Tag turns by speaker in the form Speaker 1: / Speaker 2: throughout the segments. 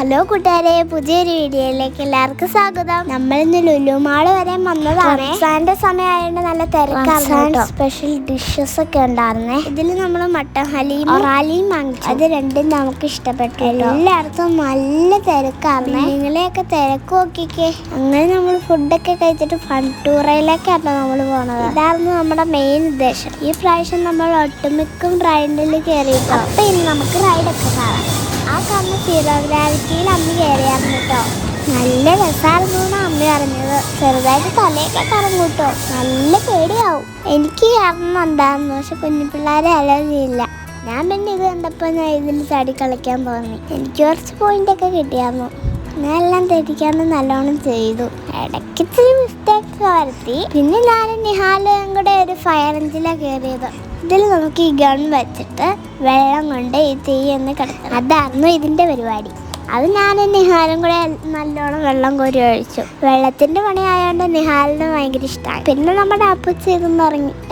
Speaker 1: Hello കൂട്ടുകാരെ, പുതിയൊരു വീഡിയോയിലേക്ക് എല്ലാവർക്കും സ്വാഗതം. നമ്മൾ ഇന്ന് ലുലു മാള് വരെ വന്നതാണ്. റംസാന്റെ സമയമായതുകൊണ്ട് നല്ല തിരക്കാണ്. സ്പെഷ്യൽ ഡിഷസ് ഒക്കെ ഉണ്ടായിരുന്നേ. ഇതിൽ നമ്മൾ മട്ടൻ ഹലീം ഒറാലിയും വാങ്ങിച്ചു. അത് രണ്ടും നമുക്ക് ഇഷ്ടപ്പെട്ടു. എല്ലായിടത്തും നല്ല തിരക്കാണ്. നിങ്ങളെയൊക്കെ തിരക്ക് നോക്കിക്കേ. അങ്ങനെ നമ്മൾ ഫുഡൊക്കെ കഴിച്ചിട്ട് ഫൺ ടൂറയിലേക്കാണ് നമ്മൾ പോണത്. ഇതായിരുന്നു നമ്മുടെ മെയിൻ ഉദ്ദേശം. ഈ പ്രാവശ്യം നമ്മൾ ഒട്ടുമിക്ക റൈഡിൽ കയറിയിട്ടോ. അപ്പൊ ഇനി നമുക്ക് റൈഡൊക്കെ കാണാം. ആ കാണുന്ന സീറോ ഗ്രാവിറ്റിയിൽ അമ്മ കയറിയായിരുന്നു കേട്ടോ. നല്ല രസമായിരുന്നു അമ്മ പറഞ്ഞത്. ചെറുതായിട്ട് തലയൊക്കെ കറങ്ങൂട്ടോ. നല്ല പേടിയാവും. എനിക്ക് കാരണം ഉണ്ടായിരുന്നു, പക്ഷെ കുഞ്ഞു പിള്ളേരെ അലർജിയില്ല. ഞാൻ പിന്നെ ഇത് കണ്ടപ്പോൾ ഞാൻ ഇതിൽ ചാടി കളിക്കാൻ തോന്നി. എനിക്ക് കുറച്ച് പോയിന്റൊക്കെ കിട്ടിയായിരുന്നു. ഞാൻ എല്ലാം തെറ്റിക്കാന്ന് നല്ലോണം ചെയ്തു. ഇടയ്ക്ക് ഇത്തിരി മിസ്റ്റേക്ക് വരുത്തി. പിന്നെ ഞാനും നിഹാലും കൂടെ ഒരു ഫയർ എഞ്ചിലാണ് കയറിയത്. ഇതിൽ നമുക്ക് ഈ ഗൺ വെച്ചിട്ട് വെള്ളം കൊണ്ട് ഈ തീ എന്ന് കിടക്കണം. അതായിരുന്നു ഇതിൻ്റെ പരിപാടി. അത് ഞാനും നിഹാലും കൂടെ നല്ലോണം വെള്ളം കോരി ഒഴിച്ചു. വെള്ളത്തിൻ്റെ പണിയായതുകൊണ്ട് നിഹാലിന് ഭയങ്കര ഇഷ്ടമായി. പിന്നെ നമ്മുടെ അപ്പച്ചി ഇതൊന്ന്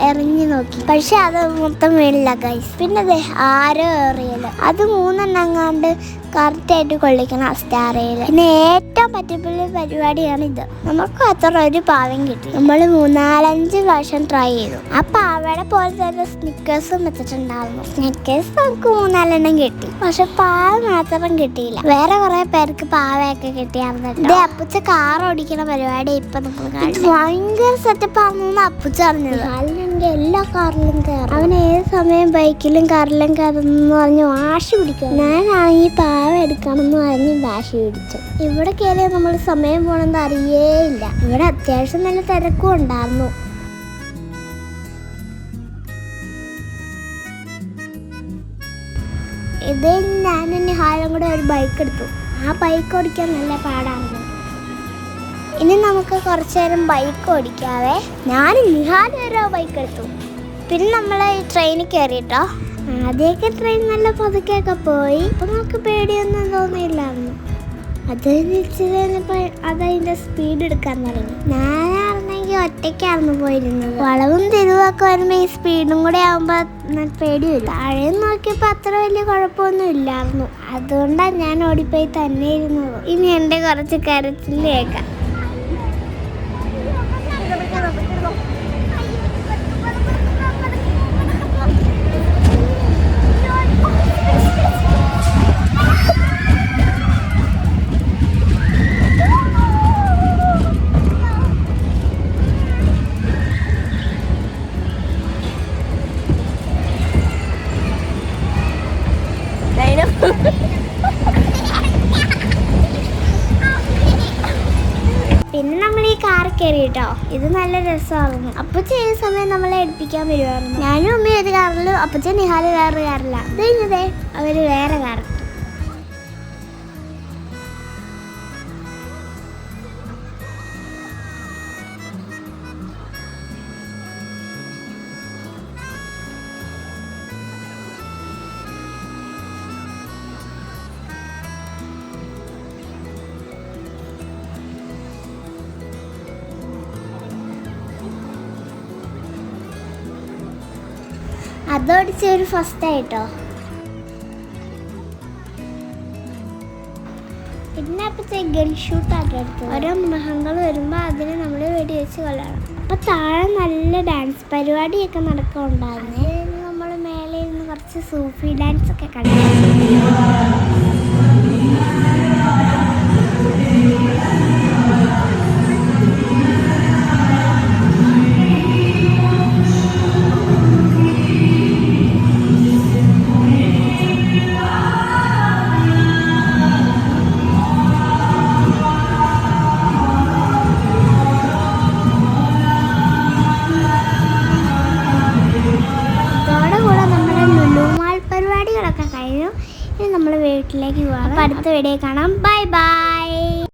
Speaker 1: എറിഞ്ഞു നോക്കി, പക്ഷെ അത് മൊത്തം വീണില്ല ഗൈസ്. പിന്നെ ആരോ എറിയല് അത് 3 എണ്ണങ്ങാണ്ട് കറക്റ്റായിട്ട് കൊള്ളിക്കണം സ്റ്റാറയിൽ. പിന്നെ ഏറ്റവും പറ്റിപ്പുള്ള പരിപാടിയാണ് ഇത്. നമുക്ക് അത്ര ഒരു പാവം കിട്ടി. നമ്മൾ 3-4-5 പ്രാവശ്യം ട്രൈ ചെയ്തു. ആ പാവയുടെ പോലെ തന്നെ സ്നിക്കേഴ്സും വെച്ചിട്ടുണ്ടായിരുന്നു. സ്നിക്കേഴ്സ് നമുക്ക് 3-4 എണ്ണം കിട്ടി, പക്ഷെ പാവ മാത്രം കിട്ടിയില്ല. വേറെ കുറെ പേർക്ക് പാവയൊക്കെ കിട്ടിയായിരുന്നു. ഇത് അപ്പുച്ച കാർ ഓടിക്കണ പരിപാടി ഇപ്പൊ നമ്മൾ ഭയങ്കര സെറ്റപ്പ് ആണെന്ന് അപ്പുച്ച അറിഞ്ഞത്. അല്ലെങ്കിൽ എല്ലാ കാറിലും കയറും. അവൻ ഏത് സമയം ബൈക്കിലും കാറിലും കയറുന്നു പറഞ്ഞ് വാശി പിടിക്കും. ഞാനാണെങ്കിൽ പാവ എടുക്കണമെന്ന് പറഞ്ഞ് വാശി പിടിച്ചു. ഇവിടെ കയറിയാൽ നമ്മൾ സമയം പോണെന്ന് അറിയേയില്ല. ഇവിടെ അത്യാവശ്യം നല്ല തിരക്കും ഉണ്ടായിരുന്നു. ഇത് ഞാനും നിഹാലും കൂടെ ഒരു ബൈക്ക് എടുത്തു. ആ ബൈക്ക് ഓടിക്കാൻ നല്ല പാടാണ്. ഇനി നമുക്ക് കുറച്ചു നേരം ബൈക്ക് ഓടിക്കാവേ. ഞാനും നിഹാലും ഒരു ബൈക്ക് എടുത്തു. പിന്നെ നമ്മൾ ഈ ട്രെയിനിൽ കയറിയിട്ടോ. ആദ്യമൊക്കെ ട്രെയിൻ നല്ല പതുക്കെയൊക്കെ പോയി. അപ്പം നമുക്ക് പേടിയൊന്നും തോന്നിയില്ലായിരുന്നു. അത് അതതിൻ്റെ സ്പീഡ് എടുക്കാൻ തുടങ്ങി. ഞാനായിരുന്നെങ്കിൽ ഒറ്റയ്ക്കായിരുന്നു പോയിരുന്നത്. വളവും തിരിവൊക്കെ വരുമ്പോൾ ഈ സ്പീഡും കൂടെ ആകുമ്പോൾ പേടി വരും. താഴെ നോക്കിയപ്പോൾ അത്ര വലിയ കുഴപ്പമൊന്നും ഇല്ലായിരുന്നു. അതുകൊണ്ടാണ് ഞാൻ ഓടിപ്പോയി തന്നെ ഇരുന്നത്. ഇനി എൻ്റെ കുറച്ച് കരച്ചിൽ കേൾക്കാം. പിന്നെ നമ്മൾ ഈ കാർ കയറി കേട്ടോ. ഇത് നല്ല രസമായിരുന്നു. അപ്പച്ച ഈ സമയം നമ്മളെ എടുപ്പിക്കാൻ വരുമായിരുന്നു. ഞാനും അമ്മയും ഒരു കാറിലും അപ്പച്ച നിഹാല് വേറൊരു കാറിലാണ്. ഇത് കഴിഞ്ഞതേ അവര് വേറെ കാർ. അതോടിച്ച് ഒരു ഫസ്റ്റ് ആയിട്ടോ. പിന്നെ അപ്പത്തെ ഗൺ ഷൂട്ടാക്കി എടുത്തു. ഓരോ മൃഗങ്ങൾ വരുമ്പോൾ അതിന് നമ്മൾ വെടിവെച്ച് കൊല്ലണം. അപ്പം താഴെ നല്ല ഡാൻസ് പരിപാടിയൊക്കെ നടക്കുന്നുണ്ടായിരുന്നേ. നമ്മൾ മേലെ ഇരുന്ന് കുറച്ച് സൂഫി ഡാൻസ് ഒക്കെ കണ്ടു. പരിപാടികളൊക്കെ കഴിഞ്ഞു. ഇനി നമ്മൾ വീട്ടിലേക്ക് പോകാം. അടുത്ത വീഡിയോ കാണാം. Bye bye.